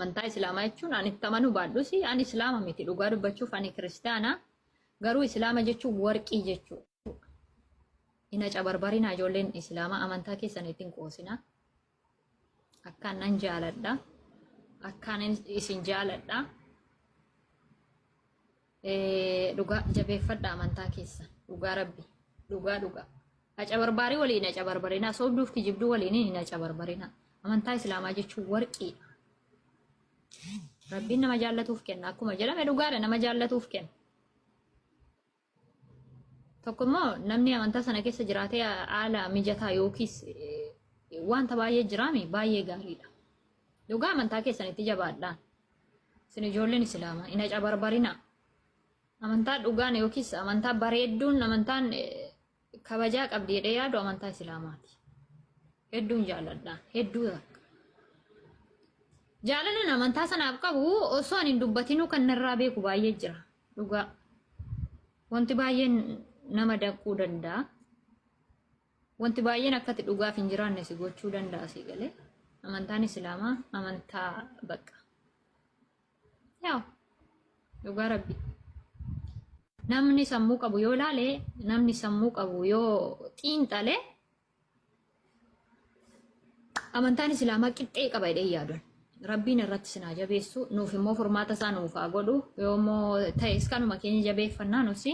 amantaa islaamaa jechuun ani itti amanuu baadhusi ani islaama miti dhugaa dubbachuuf ani kiristaana garuu islaama jechuun warqii jechuudha. Ina cabarbarina ijoolleen islaama amantaa keessanitti hin qoosina. Akkaan nan jaaladha. Akkaan isin jaaladha. Dhugaa jabeeffadha amantaa keessa. Dhugaa rabbi. Dhugaa. Cabarbarii waliin cabarbarina soobduuf kijibduu waliin ina cabarbarina. Amantaa islaamaa jechuun warqiidha. Rabbiin nama jaallatuuf kenna akkuma jedhame dhugaadha nama jaallatuuf kenna. Tokkummaa namni amantaa sana keessa jiraatee haala mijataa yookiis wanta baay'ee jiraami baay'ee gaariidha. Dhugaa amantaa keessanitti jabaadhaan. Isin ijoolleen islaamaa ina cabarbarina. Amantaa dhugaan yookiis amantaa bareedduun amantaan kabajaa qabdi jedhee yaadu amantaa islaamaati. Hedduun jaalladha. Hedduu jaalalli amantaa sanaaf qabu osoo ani dubbatinuu kan narraa beeku baay'ee jira. Dhugaa wanti baay'een nama danquu danda'a. Wanti baay'een akkati dhugaaf hin jiraanne si gochuu danda'a si galee. Amantaan islaamaa amantaa bakka. Yaa dhugaa rabbi. Namni sammuu qabu yoo ilaale namni sammuu qabu yoo xiinxale amantaan islaamaa qixxee qaba jedhee yaaduun. Rabbiin irratti sinaa jabeessu nuuf immoo furmaata isaa nuuf haa godhu yoommoo ta'es kanuma keenya jabeeffannaa nusi